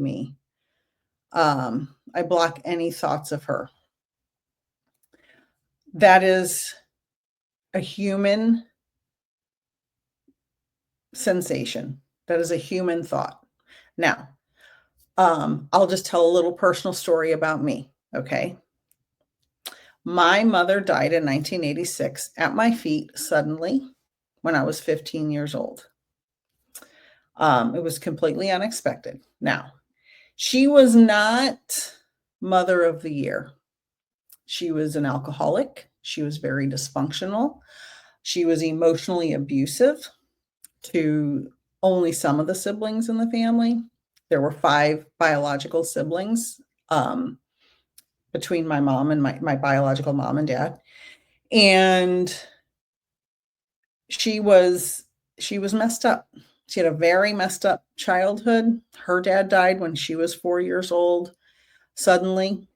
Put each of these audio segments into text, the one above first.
me. I block any thoughts of her. That is a human sensation. That is a human thought. Now, I'll just tell a little personal story about me, okay? My mother died in 1986 at my feet suddenly when I was 15 years old. It was completely unexpected. Now, she was not Mother of the Year. She was an alcoholic. She was very dysfunctional. She was emotionally abusive to only some of the siblings in the family. There were 5 biological siblings between my mom and my biological mom and dad. And she was messed up. She had a very messed up childhood. Her dad died when she was 4 years old, suddenly.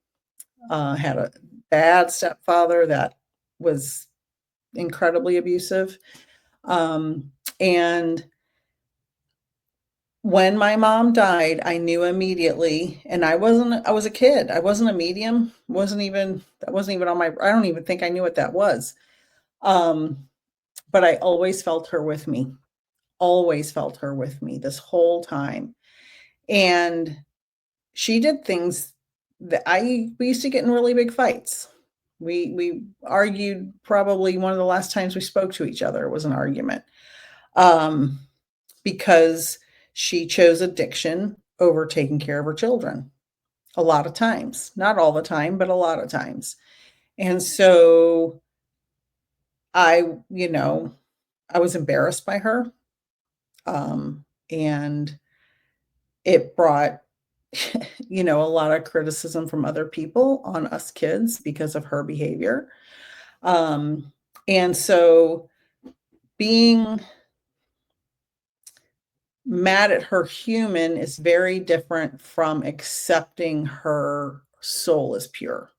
Had a bad stepfather that was incredibly abusive. And when my mom died, I knew immediately, and I was a kid. I wasn't a medium. That wasn't even on my, I don't even think I knew what that was. But I always felt her with me. Always felt her with me this whole time. And she did things that we used to get in really big fights. We argued probably one of the last times we spoke to each other was an argument. Because she chose addiction over taking care of her children. A lot of times, not all the time, but a lot of times. And so I was embarrassed by her. And it brought, a lot of criticism from other people on us kids because of her behavior. And so being mad at her human is very different from accepting her soul as pure.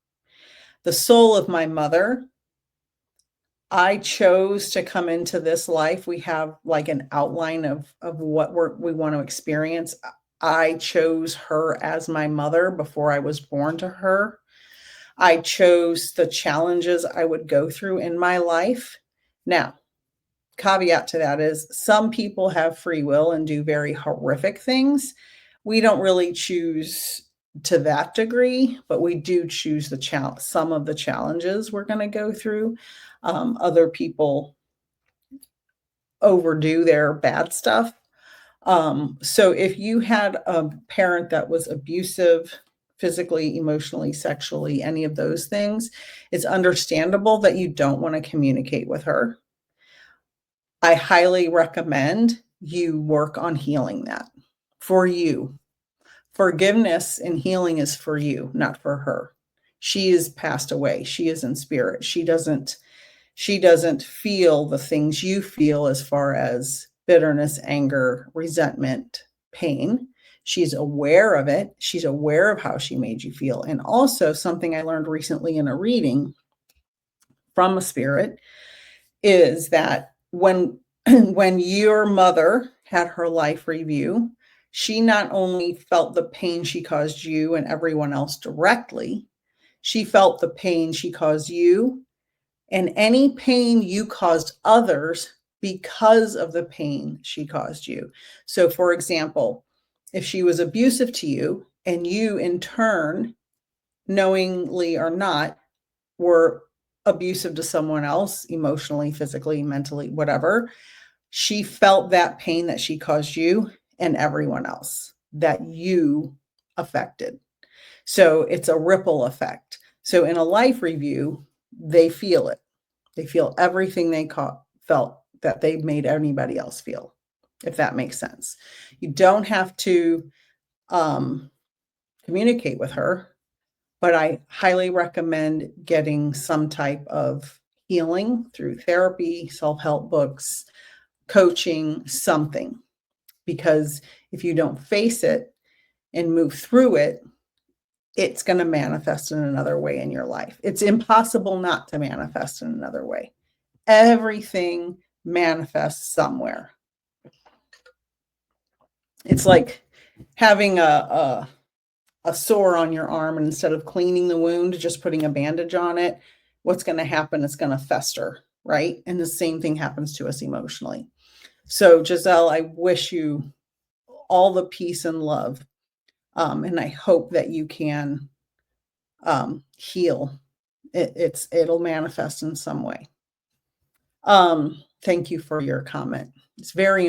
The soul of my mother, I chose to come into this life. We have like an outline of what we want to experience. I chose her as my mother before I was born to her. I chose the challenges I would go through in my life. Now, caveat to that is some people have free will and do very horrific things. We don't really choose to that degree, but we do choose some of the challenges we're going to go through. Other people overdo their bad stuff. So if you had a parent that was abusive, physically, emotionally, sexually, any of those things, it's understandable that you don't want to communicate with her. I highly recommend you work on healing that for you. Forgiveness and healing is for you, not for her. She is passed away. She is in spirit. She doesn't feel the things you feel as far as bitterness, anger, resentment, pain. She's aware of it. She's aware of how she made you feel. And also something I learned recently in a reading from a spirit is that when your mother had her life review, she not only felt the pain she caused you and everyone else directly, she felt the pain she caused you and any pain you caused others because of the pain she caused you. So, for example, if she was abusive to you and you in turn, knowingly or not, were abusive to someone else, emotionally, physically, mentally, whatever, she felt that pain that she caused you and everyone else that you affected. So it's a ripple effect. So in a life review, they feel it. They feel everything they felt that they made anybody else feel, if that makes sense. You don't have to communicate with her, but I highly recommend getting some type of healing through therapy, self-help books, coaching, something. Because if you don't face it and move through it, it's going to manifest in another way in your life. It's impossible not to manifest in another way. Everything manifests somewhere. It's like having a sore on your arm, and instead of cleaning the wound, just putting a bandage on it, what's going to happen? It's going to fester, right? And the same thing happens to us emotionally. So, Giselle, I wish you all the peace and love. And I hope that you can heal. It'll manifest in some way. Thank you for your comment. It's very